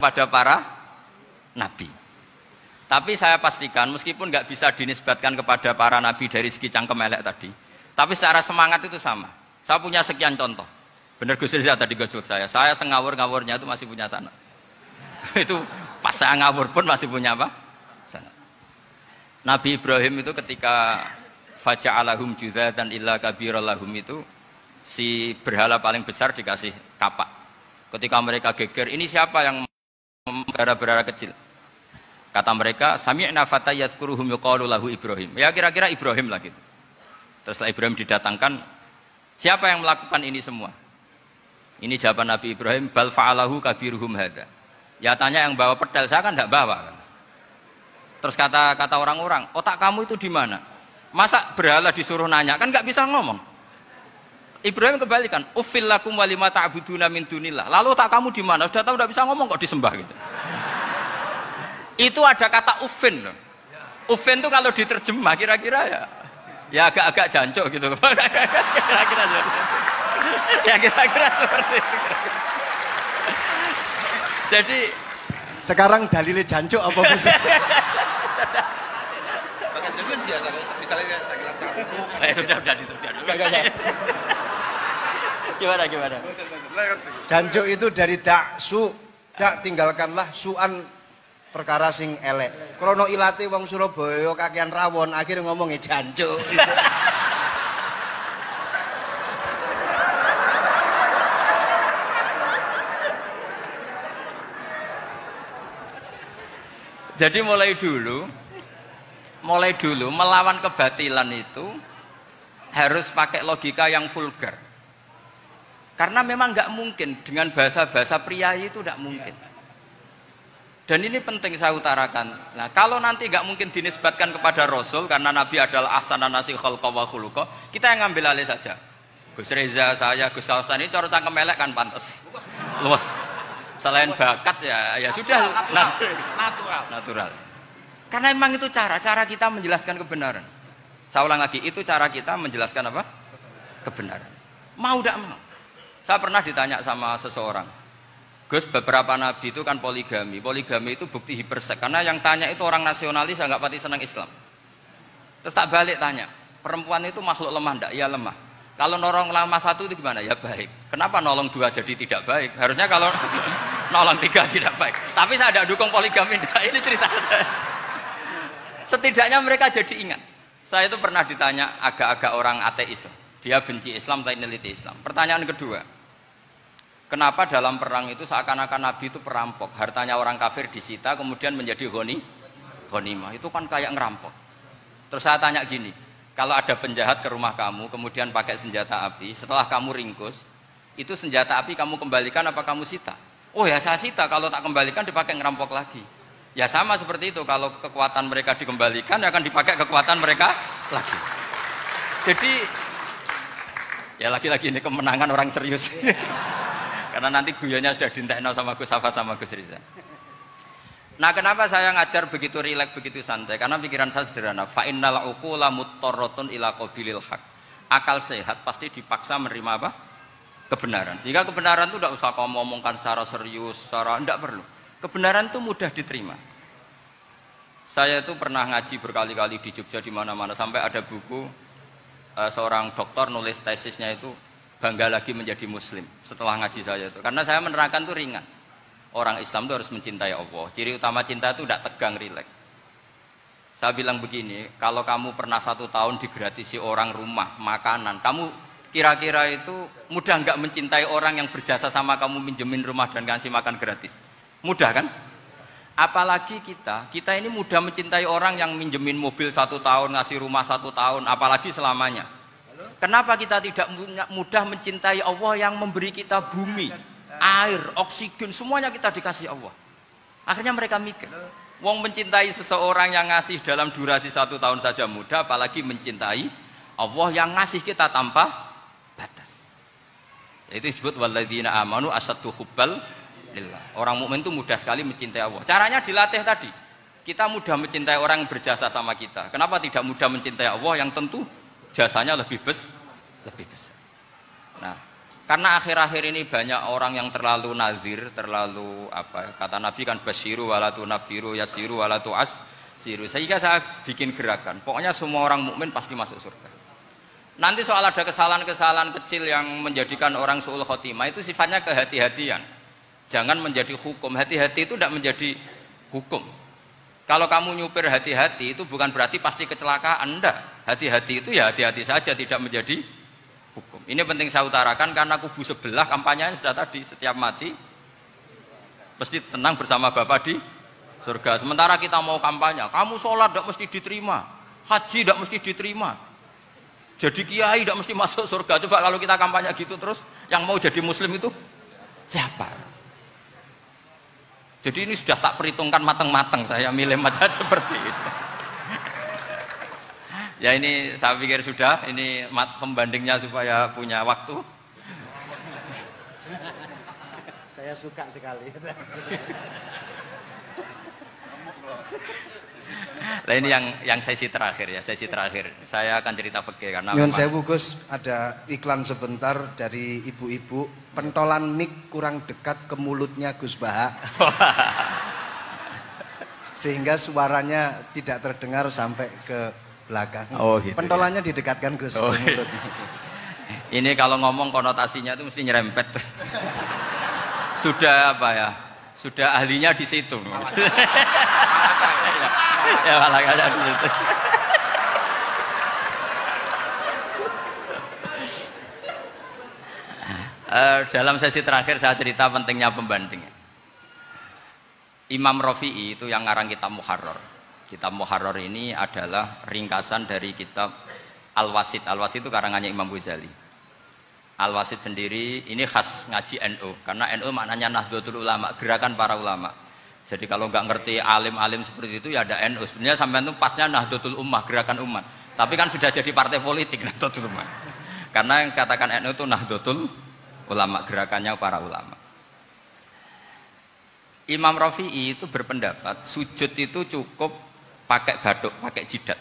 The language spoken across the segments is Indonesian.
kepada para nabi. Tapi saya pastikan meskipun nggak bisa dinisbatkan kepada para nabi dari segi cangkem elek tadi, tapi secara semangat itu sama. Saya punya sekian contoh. Benar Gus Riza tadi gojok saya sengawur-ngawurnya itu masih punya sanad. Itu pas saya ngawur pun masih punya apa? Sanad. Nabi Ibrahim itu ketika faja'alahum juzatan illa kabirallahum itu si berhala paling besar dikasih kapak. Ketika mereka geger, ini siapa yang berhala-berhala kecil? Kata mereka, sami'na fata yadhkuruhum yuqalu lahu Ibrahim. Ya kira-kira Ibrahim lah gitu. Terus Ibrahim didatangkan, siapa yang melakukan ini semua? Ini jawaban Nabi Ibrahim, bal fa'alahu kabiruhum hadza. Ya tanya yang bawa pedal, saya kan enggak bawa. Terus kata orang-orang, otak kamu itu di mana? Masa berhala disuruh nanya, kan enggak bisa ngomong. Ibrahim kebalikan, uffil lakum walima ta'buduna min dunillah. Lalu otak kamu di mana? Sudah tahu enggak bisa ngomong kok disembah gitu. Itu ada kata ufin loh. Ufin itu kalau diterjemah kira-kira ya agak-agak jancuk gitu. Kira-kira seperti itu. Jadi sekarang dalilnya jancuk apa Gus? Pakai dalil biasa misalnya saya bilang sudah. Gimana? Jancuk itu dari daksu, dak tinggalkanlah suan perkara sing elek. Krono ilate wong Surabaya kakean rawon, akhirnya ngomongnya jancuk. Jadi mulai dulu melawan kebatilan itu harus pakai logika yang vulgar. Karena memang nggak mungkin dengan bahasa-bahasa priayi itu nggak mungkin. Dan ini penting saya utarakan. Nah, kalau nanti nggak mungkin dinisbatkan kepada Rasul karena Nabi adalah ahsanan nasi khalqa wa khuluqa, kita yang ngambil alih saja. Gus Reza, saya, Gus Kaustan ini cara cangkem elek kan pantas. Luas. Selain bakat ya sudah natural. Karena memang itu cara kita menjelaskan kebenaran. Saya ulang lagi, itu cara kita menjelaskan apa? Kebenaran. Mau tidak mau. Saya pernah ditanya sama seseorang, Gus, beberapa nabi itu kan poligami. Poligami itu bukti hipersek. Karena yang tanya itu orang nasionalis yang nggak pati senang Islam. Terus tak balik tanya, perempuan itu makhluk lemah enggak? Ya lemah. Kalau nolong lama satu itu gimana? Ya baik. Kenapa nolong dua jadi tidak baik? Harusnya kalau nolong tiga tidak baik. Tapi saya tidak dukung poligami. Nah, ini cerita. Setidaknya mereka jadi ingat. Saya itu pernah ditanya agak-agak orang ateis. Dia benci Islam tapi neliti Islam. Pertanyaan kedua. Kenapa dalam perang itu seakan-akan Nabi itu perampok, hartanya orang kafir disita kemudian menjadi ghanimah, itu kan kayak ngerampok. Terus saya tanya gini, kalau ada penjahat ke rumah kamu kemudian pakai senjata api, setelah kamu ringkus, itu senjata api kamu kembalikan apa kamu sita? Oh ya saya sita, kalau tak kembalikan dipakai ngerampok lagi. Ya sama seperti itu, kalau kekuatan mereka dikembalikan akan dipakai kekuatan mereka lagi. Jadi ya lagi-lagi ini kemenangan orang serius. Karena nanti guyonnya sudah dintekno sama Gus Safa sama Gus Riza. Nah, kenapa saya ngajar begitu rileks, begitu santai? Karena pikiran saya sederhana. Fa innal uqula muttarratun ila qabilil haq. Akal sehat pasti dipaksa menerima apa? Kebenaran. Sehingga kebenaran itu tidak usah kamu ngomongkan secara serius, secara tidak perlu. Kebenaran itu mudah diterima. Saya itu pernah ngaji berkali-kali di Jogja di mana-mana sampai ada buku seorang dokter nulis tesisnya itu bangga lagi menjadi muslim setelah ngaji saya itu. Karena saya menerangkan itu ringan. Orang Islam itu harus mencintai Allah. Ciri utama cinta itu tidak tegang, rileks. Saya bilang begini, kalau kamu pernah 1 tahun digratisi orang rumah, makanan, kamu kira-kira itu mudah nggak mencintai orang yang berjasa sama kamu minjemin rumah dan kasih makan gratis? Mudah kan? Apalagi kita ini mudah mencintai orang yang minjemin mobil 1 tahun, ngasih rumah 1 tahun, apalagi selamanya. Kenapa kita tidak mudah mencintai Allah yang memberi kita bumi, air, oksigen, semuanya kita dikasih Allah. Akhirnya mereka mikir, wong mencintai seseorang yang ngasih dalam durasi 1 tahun saja mudah, apalagi mencintai Allah yang ngasih kita tanpa batas. Itu disebut walladzina amanu asaddu hubbal lillah. Orang mukmin itu mudah sekali mencintai Allah. Caranya dilatih tadi. Kita mudah mencintai orang yang berjasa sama kita. Kenapa tidak mudah mencintai Allah yang tentu jasanya lebih besar. Nah, Karena akhir-akhir ini banyak orang yang terlalu nazir, terlalu apa? Kata Nabi kan basyiru wala tunaffiru yasiru wala tu'assiru. Sehingga saya bikin gerakan. Pokoknya semua orang mukmin pasti masuk surga. Nanti soal ada kesalahan-kesalahan kecil yang menjadikan orang su'ul khotimah itu sifatnya kehati-hatian. Jangan menjadi hukum. Hati-hati itu tidak menjadi hukum. Kalau kamu nyupir hati-hati itu bukan berarti pasti kecelakaan, enggak. Hati-hati itu ya hati-hati saja, tidak menjadi hukum. Ini penting saya utarakan karena kubu sebelah kampanyenya sudah tadi, setiap mati pasti tenang bersama Bapak di surga. Sementara kita mau kampanye, kamu sholat tidak mesti diterima, haji tidak mesti diterima, jadi kiai tidak mesti masuk surga. Coba kalau kita kampanye gitu terus, yang mau jadi muslim itu siapa? Jadi ini sudah tak perhitungkan matang-matang, saya milih macam seperti itu. Ya ini saya pikir sudah, ini pembandingnya supaya punya waktu. Saya suka sekali. Nah ini yang sesi terakhir ya, sesi terakhir. Saya akan cerita fikih karena Nyun sewu Gus, ada iklan sebentar dari ibu-ibu, pentolan mik kurang dekat ke mulutnya Gus Baha. Sehingga suaranya tidak terdengar sampai ke belakang. Oh, gitu, pentolannya ya? Didekatkan Gus. Oh, iya. Ini kalau ngomong konotasinya itu mesti nyerempet. Sudah apa ya? Sudah ahlinya di situ. Ya malah kayak di situ. Dalam sesi terakhir saya cerita pentingnya pembanding. Imam Rafi'i itu yang ngarang kitab Muharrar. Kitab Muharrar ini adalah ringkasan dari kitab Al-Wasit. Al-Wasit itu karangannya Imam Ghazali. Al-Wasit sendiri ini khas ngaji NU, karena NU maknanya Nahdlatul Ulama, gerakan para ulama. Jadi kalau nggak ngerti alim-alim seperti itu ya ada NU. Sebenarnya sampai itu pasnya Nahdlatul Ummah, gerakan umat. Tapi kan sudah jadi partai politik Nahdlatul Ummah. Karena yang katakan NU itu Nahdlatul Ulama, gerakannya para ulama. Imam Rafi'i itu berpendapat sujud itu cukup pakai baduk, pakai jidat.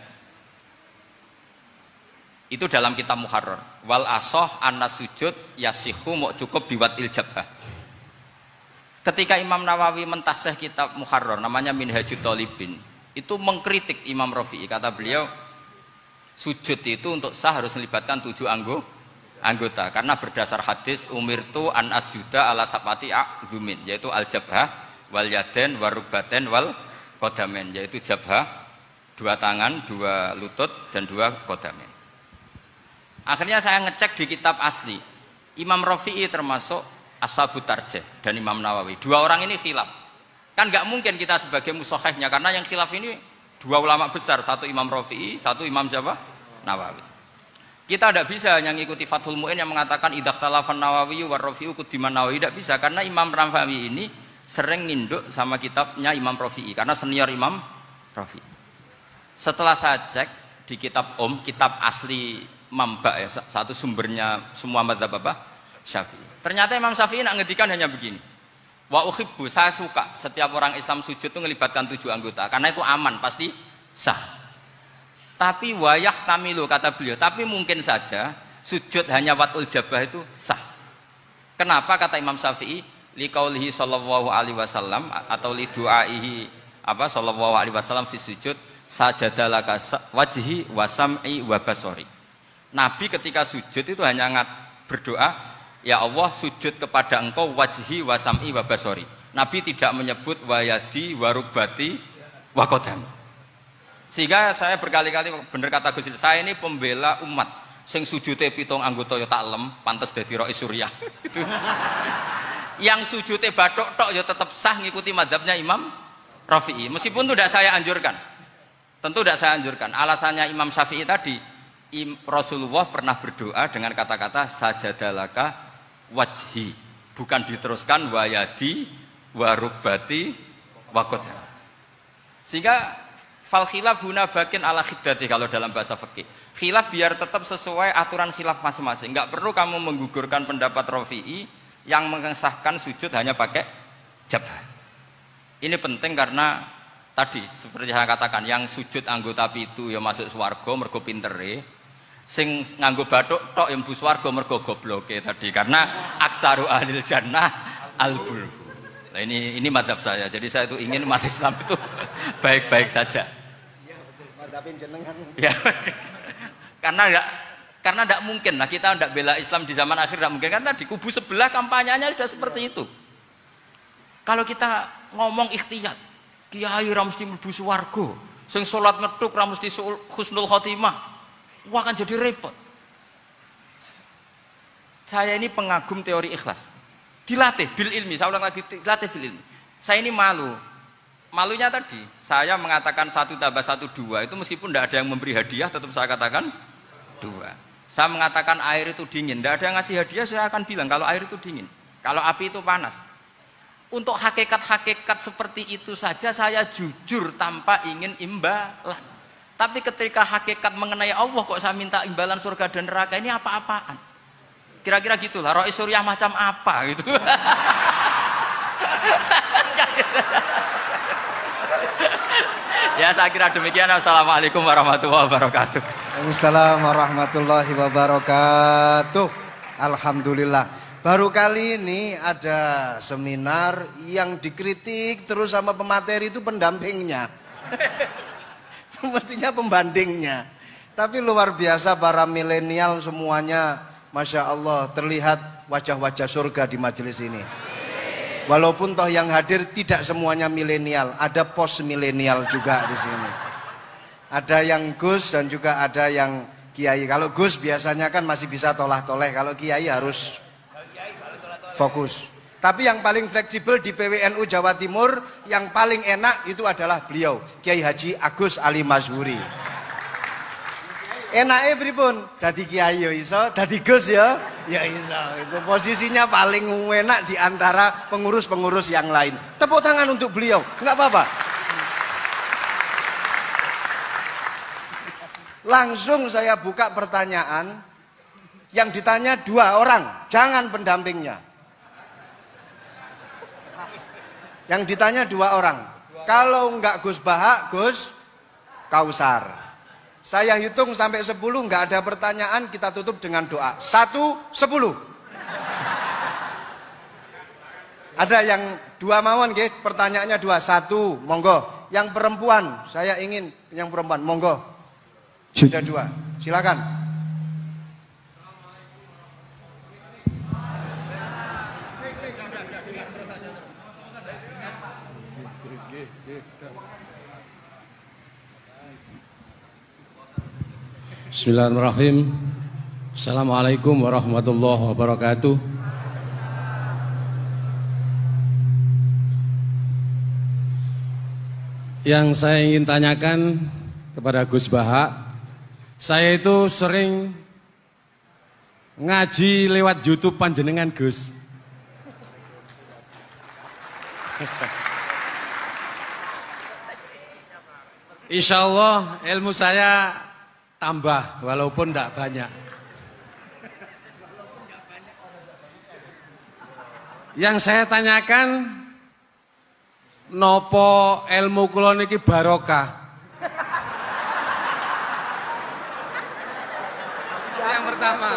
Itu dalam kitab Muharrar. Wal asoh anna sujud yasihu mau cukup biwatil jabhah. Ketika Imam Nawawi mentasih kitab Muharrar namanya Minhajut Thalibin, itu mengkritik Imam Rafi'i. Kata beliau, sujud itu untuk sah harus melibatkan 7 anggota. Karena berdasar hadis umirtu an asjuda ala sabati a'zumin, yaitu al jabhah wal yaden warubaten wal kodamen, yaitu jabhah 2 tangan, 2 lutut dan 2 kodamen. Akhirnya saya ngecek di kitab asli, Imam Rafi'i termasuk Ashabut Tarjih dan Imam Nawawi. 2 orang ini khilaf. Kan nggak mungkin kita sebagai mushahihnya, karena yang khilaf ini 2 ulama besar, satu Imam Rafi'i, satu Imam siapa? Nawawi. Kita tidak bisa hanya ngikuti Fathul Mu'in yang mengatakan idzakhtalafan Nawawi war Rafi'u kudiman Nawawi, tidak bisa, karena Imam Nawawi ini sering nginduk sama kitabnya Imam Rafi'i karena senior Imam Rafi'i. Setelah saya cek di kitab kitab asli Mamba ya, satu sumbernya semua mazhab apa? Syafi'i. Ternyata Imam Syafi'i nak ngedikan hanya begini. Wa uhibbu, saya suka setiap orang Islam sujud itu melibatkan 7 anggota karena itu aman, pasti sah. Tapi wayah tamilu, kata beliau, tapi mungkin saja sujud hanya watul jabah itu sah. Kenapa kata Imam Syafi'i? Liqaulihi sallallahu alaihi wasallam atau li du'aihi apa sallallahu alaihi wasallam fi sujud sajadalaka wajhi wa sam'i wa basari. Nabi ketika sujud itu hanya berdoa, ya Allah sujud kepada engkau wajhi wa sam'i wa basari. Nabi tidak menyebut wa yadi wa rukbati wa qadami. Sehingga saya berkali-kali bener kata Gus, saya ini pembela umat sing sujute 7 anggota ya taklem pantes dadi Rais Suriah. Itu. Yang sujudnya batok tok ya tetap sah ngikuti mazhabnya Imam Rafi'i. Meskipun itu tidak saya anjurkan. Tentu tidak saya anjurkan. Alasannya Imam Syafi'i tadi, Rasulullah pernah berdoa dengan kata-kata sajadalaka wajhi. Bukan diteruskan wa yadi wa rubbati wa qadam. Sehingga fal khilaf huna bakin ala khiddati kalau dalam bahasa fikih. Khilaf biar tetap sesuai aturan khilaf masing-masing. Enggak perlu kamu menggugurkan pendapat Rafi'i yang mengesahkan sujud hanya pakai jabhah. Ini penting karena tadi seperti saya katakan, yang sujud anggota itu ya masuk swarga mergo pintere. Sing nganggo bathuk tok yang mlebu swarga mergo gobloke tadi karena aksaru ahlil jannah albul. Nah, ini madzhab saya. Jadi saya itu ingin umat Islam itu baik-baik saja. Iya betul. Madzhabin jenengan. Ya. Karena enggak mungkin lah kita enggak bela Islam di zaman akhir, enggak mungkin kan tadi kubu sebelah kampanyenya sudah seperti itu. Kalau kita ngomong ikhtiyat, kiai ra mesti mlebu swarga, sing salat ngethuk ra mesti husnul khotimah. Wah kan jadi repot. Saya ini pengagum teori ikhlas. Dilatih bil ilmi, saya ulang lagi, dilatih bil ilmi. Saya ini malu. Malunya tadi, saya mengatakan 1 tambah 1 2 itu meskipun tidak ada yang memberi hadiah, tetap saya katakan 2. Saya mengatakan air itu dingin, tidak ada yang ngasih hadiah, saya akan bilang kalau air itu dingin, kalau api itu panas. Untuk hakikat-hakikat seperti itu saja saya jujur tanpa ingin imbalan. Tapi ketika hakikat mengenai Allah kok saya minta imbalan surga dan neraka, ini apa-apaan? Kira-kira gitulah, Rois Suriah macam apa gitu. Ya saya kira demikian. Assalamualaikum warahmatullahi wabarakatuh. Waalaikumsalam warahmatullahi wabarakatuh. Alhamdulillah. Baru kali ini ada seminar yang dikritik terus sama pemateri itu pendampingnya. Mestinya pembandingnya. Tapi luar biasa para milenial semuanya, Masya Allah, terlihat wajah-wajah surga di majelis ini. Walaupun toh yang hadir tidak semuanya milenial, ada post milenial juga di sini. Ada yang Gus dan juga ada yang Kiai. Kalau Gus biasanya kan masih bisa tolah-toleh, kalau Kiai harus fokus. Tapi yang paling fleksibel di PWNU Jawa Timur, yang paling enak itu adalah beliau, Kiai Haji Agus Ali Mazhuri. Enake pripun? Dadi kiai ya iso, dadi Gus ya iso. Itu posisinya paling enak di antara pengurus-pengurus yang lain. Tepuk tangan untuk beliau, enggak apa-apa. Langsung saya buka pertanyaan, yang ditanya 2 orang, jangan pendampingnya. Yang ditanya 2 orang. Kalau enggak Gus Baha, Gus Kausar. Saya hitung sampai 10, enggak ada pertanyaan, kita tutup dengan doa. 1, 10. Ada yang 2 mawon nggih, pertanyaannya 2. 1, monggo. Yang perempuan, saya ingin yang perempuan, monggo. Sudah 2. Silakan. Bismillahirrahmanirrahim. Assalamualaikum warahmatullahi wabarakatuh. Yang saya ingin tanyakan kepada Gus Baha, saya itu sering ngaji lewat YouTube panjenengan Gus. Insya Allah ilmu saya tambah walaupun tidak banyak. Yang saya tanyakan, nopo ilmu kula niki barokah? Yang pertama,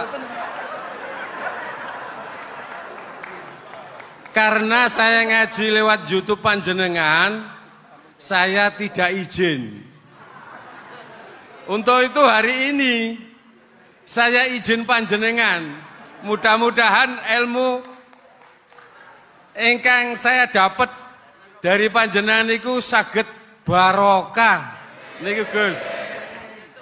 karena saya ngaji lewat YouTube panjenengan, saya tidak izin. Untuk itu hari ini saya izin panjenengan. Mudah-mudahan ilmu ingkang saya dapat dari panjenengan niku saged barokah. Niku Gus.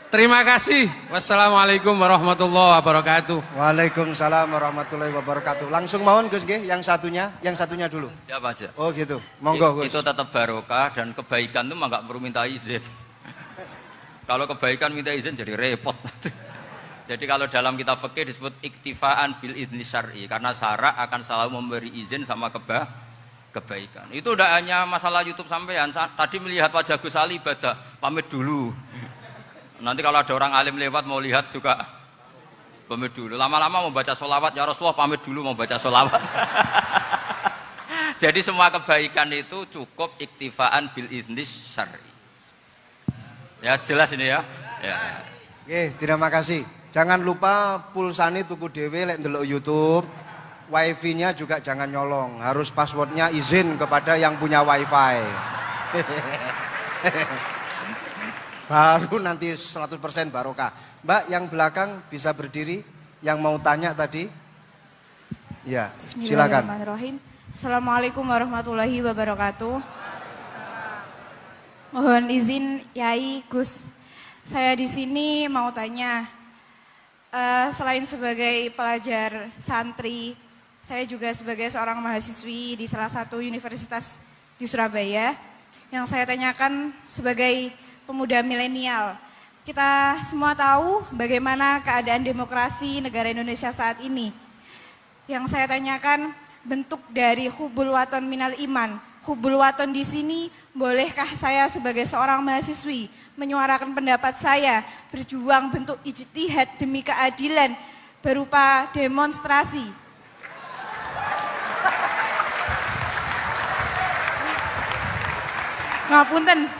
Terima kasih. Wassalamualaikum warahmatullahi wabarakatuh. Waalaikumsalam warahmatullahi wabarakatuh. Langsung mawon Gus nggih, yang satunya dulu. Ya Pak aja. Oh gitu. Monggo Gus. Itu tetap barokah dan kebaikan itu mah enggak perlu minta izin. Kalau kebaikan minta izin jadi repot. Jadi kalau dalam kitab fikih disebut iktifaan bil idzni syar'i, karena syara akan selalu memberi izin sama kebaikan. Itu udah hanya masalah YouTube sampean. Tadi melihat wajah Gus Ali ibadah, pamit dulu. Nanti kalau ada orang alim lewat mau lihat juga pamit dulu. Lama-lama mau baca sholawat, ya Rasulullah pamit dulu mau baca sholawat. Jadi semua kebaikan itu cukup iktifaan bil idzni syar'i. Ya jelas ini ya. Oke, terima kasih. Jangan lupa pulsane tuku dhewe lek ndelok YouTube. Wifi-nya juga jangan nyolong, harus passwordnya izin kepada yang punya wifi. Baru nanti 100% barokah. Mbak yang belakang bisa berdiri, yang mau tanya tadi. Ya, silakan. Bismillahirrahmanirrahim. Assalamualaikum warahmatullahi wabarakatuh. Mohon izin Yai Gus, saya di sini mau tanya. Selain sebagai pelajar santri, saya juga sebagai seorang mahasiswi di salah satu universitas di Surabaya. Yang saya tanyakan sebagai pemuda milenial, kita semua tahu bagaimana keadaan demokrasi negara Indonesia saat ini. Yang saya tanyakan bentuk dari hubul waton minal iman. Hubul waton di sini, bolehkah saya sebagai seorang mahasiswi menyuarakan pendapat saya, berjuang bentuk ijtihad demi keadilan berupa demonstrasi? Ngapunten.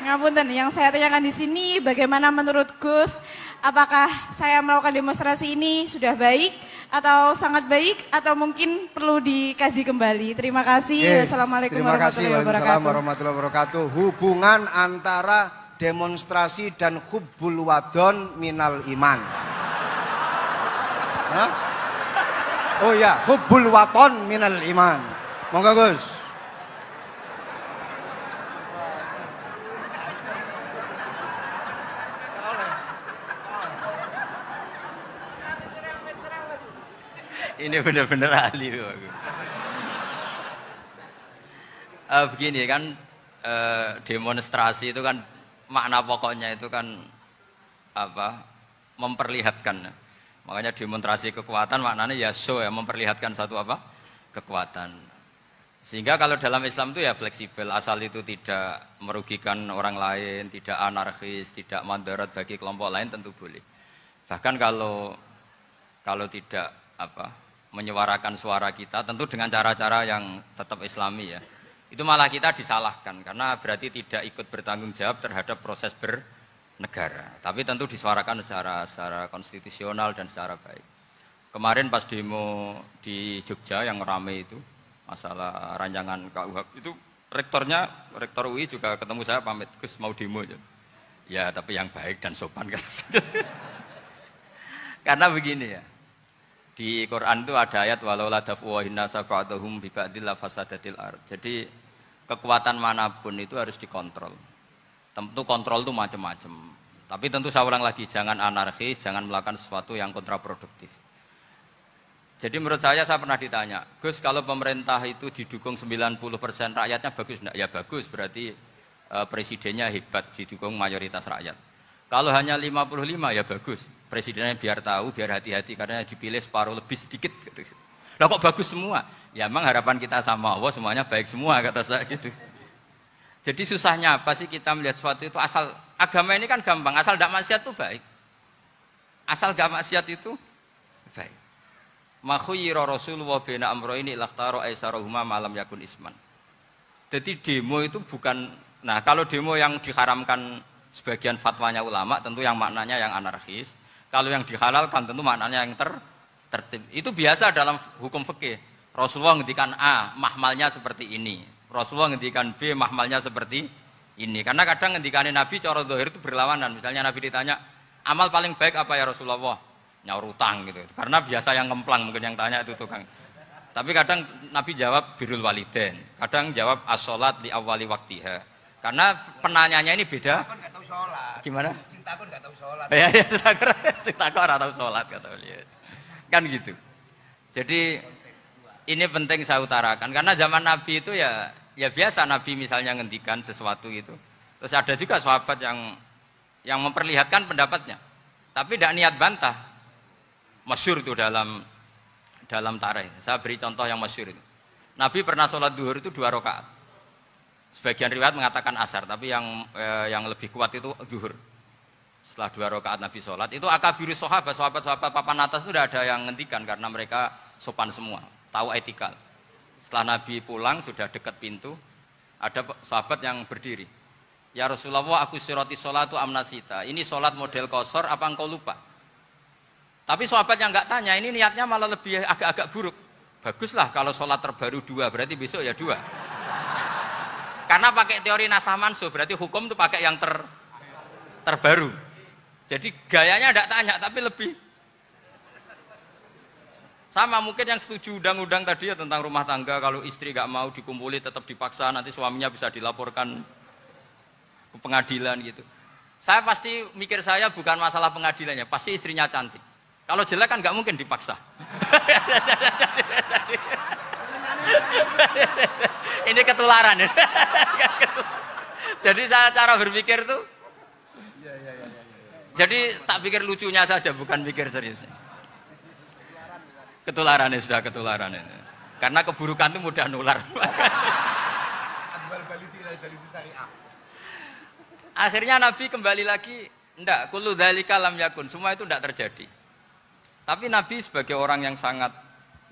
Yang saya tanyakan di sini, bagaimana menurut Gus, apakah saya melakukan demonstrasi ini sudah baik atau sangat baik atau mungkin perlu dikaji kembali? Terima kasih. Wassalamualaikum warahmatullahi wabarakatuh. Hubungan antara demonstrasi dan hubbul wadon minal iman. Hah? Oh ya, hubbul waton minal iman. Monggo Gus. Ini benar-benar ahli. Begini kan, demonstrasi itu kan makna pokoknya itu kan apa? Memperlihatkan. Makanya demonstrasi kekuatan maknanya ya show ya, memperlihatkan satu apa? Kekuatan. Sehingga kalau dalam Islam itu ya fleksibel, asal itu tidak merugikan orang lain, tidak anarkis, tidak mandorot bagi kelompok lain tentu boleh. Bahkan kalau tidak menyuarakan suara kita tentu dengan cara-cara yang tetap Islami ya. Itu malah kita disalahkan karena berarti tidak ikut bertanggung jawab terhadap proses bernegara. Tapi tentu disuarakan secara konstitusional dan secara baik. Kemarin pas demo di Jogja yang ramai itu masalah rancangan KUHP itu rektor UI juga ketemu saya pamit, Gus mau demo aja. Ya tapi yang baik dan sopan kan. Karena begini ya. Di Quran itu ada ayat walau la dafu nasa ba'dahum bi ba'dil fasadatil ard. Jadi kekuatan manapun itu harus dikontrol. Tentu kontrol itu macam-macam. Tapi tentu saya ulang lagi, jangan anarkis, jangan melakukan sesuatu yang kontraproduktif. Jadi menurut saya pernah ditanya, Gus kalau pemerintah itu didukung 90% rakyatnya bagus enggak? Ya bagus, berarti presidennya hebat, didukung mayoritas rakyat. Kalau hanya 55 ya bagus. Presidennya biar tahu, biar hati-hati karena dipilih separuh lebih sedikit gitu. Lah kok bagus semua? Ya emang harapan kita sama Allah semuanya baik semua kata saya gitu. Jadi susahnya apa sih kita melihat sesuatu itu asal agama ini kan gampang, asal tidak maksiat itu baik. Asal tidak maksiat itu baik. Ma khayyara Rasulullah baina amrayni lakhtara aisarahuma malam yakun isman. Jadi demo itu bukan, nah kalau demo yang diharamkan sebagian fatwanya ulama tentu yang maknanya yang anarkis. Kalau yang dihalalkan tentu maknanya yang tertib. Itu biasa dalam hukum fikih. Rasulullah ngendikan A, mahmalnya seperti ini. Rasulullah ngendikan B, mahmalnya seperti ini. Karena kadang ngendikanin Nabi cara zahir itu berlawanan. Misalnya Nabi ditanya, amal paling baik apa ya Rasulullah? Nyaur utang gitu. Karena biasa yang ngemplang mungkin yang tanya itu tukang. Tapi kadang Nabi jawab birrul walidain. Kadang jawab as-sholat li awwali waktiha. Karena penanyanya ini beda. Gimana? Cintaku enggak tahu sholat. Ya, cintaku enggak tahu sholat kata beliau. Kan gitu. Jadi ini penting saya utarakan karena zaman Nabi itu ya biasa Nabi misalnya ngendikan sesuatu gitu. Terus ada juga sahabat yang memperlihatkan pendapatnya. Tapi tidak niat bantah. Masyhur itu dalam tarikh. Saya beri contoh yang masyhur itu. Nabi pernah sholat duhur itu 2 rakaat. Sebagian riwayat mengatakan asar, tapi yang lebih kuat itu duhur. Setelah 2 rakaat Nabi sholat, itu akabiru sahabat papan atas itu tidak ada yang ngendikan karena mereka sopan semua, tahu etika. Setelah Nabi pulang sudah dekat pintu, ada sahabat yang berdiri. Ya Rasulullah, aku siroti sholatu amnasita. Ini sholat model kosor, apa engkau lupa? Tapi sahabat yang nggak tanya, ini niatnya malah lebih agak-agak buruk. Baguslah kalau sholat terbaru 2, berarti besok ya 2. Karena pakai teori nasah mansuh, berarti hukum itu pakai yang terbaru. Jadi gayanya tidak tanya, tapi lebih sama. Mungkin yang setuju undang-undang tadi ya tentang rumah tangga, kalau istri nggak mau dikumpuli tetap dipaksa, nanti suaminya bisa dilaporkan ke pengadilan gitu. Saya pasti mikir saya bukan masalah pengadilannya, pasti istrinya cantik. Kalau jelek kan nggak mungkin dipaksa. Ini ketularan ya. Jadi saya cara berpikir tuh, jadi tak pikir lucunya saja, bukan pikir serius. Ketularan ya, sudah ketularan ya. Karena keburukan itu mudah nular. Akhirnya Nabi kembali lagi, enggak, kullu dzalika lam yakun, semua itu enggak terjadi. Tapi Nabi sebagai orang yang sangat,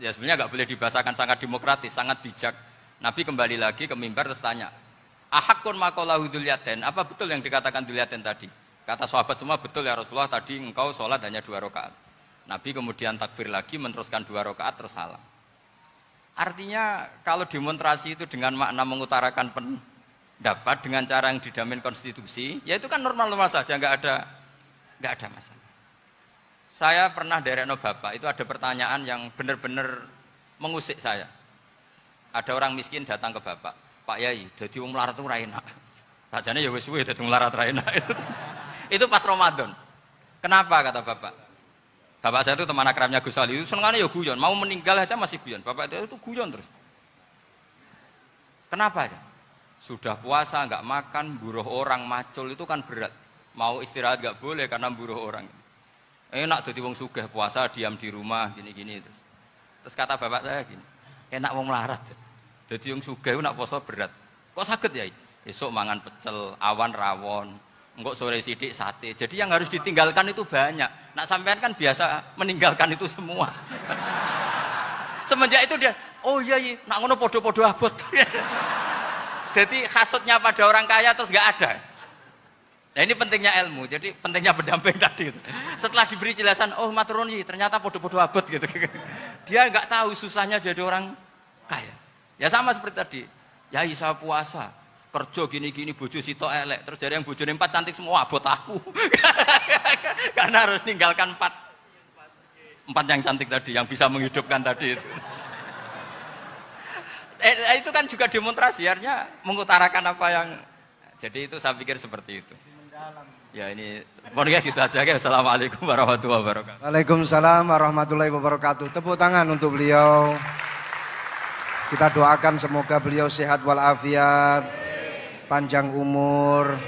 ya sebenarnya enggak boleh dibahasakan sangat demokratis, sangat bijak. Nabi kembali lagi ke mimbar terus tanya, ahakun maqalahu Dzulyaden, apa betul yang dikatakan Dzulyaden tadi? Kata sahabat semua, betul ya Rasulullah, tadi engkau sholat hanya 2 rakaat. Nabi kemudian takbir lagi, meneruskan 2 rakaat terus salam. Artinya kalau demonstrasi itu dengan makna mengutarakan pendapat dengan cara yang dijamin konstitusi, ya itu kan normal-normal saja, nggak ada masalah. Saya pernah derekno bapak, itu ada pertanyaan yang benar-benar mengusik saya. Ada orang miskin datang ke bapak, Pak Yai, jadi wong melarat itu ra enak. Sajane ya wis suwe dadi wong melarat ra enak. Itu pas Ramadan. Kenapa kata bapak? Bapak saya itu teman akrabnya Gus Ali, itu senengannya ya guyon, mau meninggal aja masih guyon. Bapak itu guyon terus. Kenapa ya? Sudah puasa nggak makan, buruh orang, macul itu kan berat. Mau istirahat nggak boleh karena buruh orang. Enak jadi wong sugih puasa diam di rumah gini-gini terus. Terus kata bapak saya gini, enak wong melarat. Jadi wong sugih nak puasa berat. Kok sakit ya? Esok mangan pecel, awan rawon, engkok sore sidik sate. Jadi yang harus ditinggalkan itu banyak. Nak sampean kan biasa meninggalkan itu semua. Semenjak itu dia, oh iya, nak ngono podo-podo abot. Jadi hasutnya pada orang kaya terus nggak ada. Nah ini pentingnya ilmu, jadi pentingnya pendamping tadi itu. Setelah diberi jelasan, oh maturun ternyata podo-podo abot gitu. Dia nggak tahu susahnya jadi orang kaya. Ya sama seperti tadi, ya saya puasa, kerja gini-gini, bojo sitok elek, terus jadi yang bojone 4 cantik semua abot aku. Karena harus ninggalkan 4 yang cantik tadi, yang bisa menghidupkan tadi itu. Itu kan juga demonstrasi, artinya mengutarakan apa yang, jadi itu saya pikir seperti itu. Ya ini, mohon ya gitu aja ya. Assalamualaikum warahmatullahi wabarakatuh. Waalaikumsalam warahmatullahi wabarakatuh. Tepuk tangan untuk beliau. Kita doakan semoga beliau sehat walafiat, panjang umur.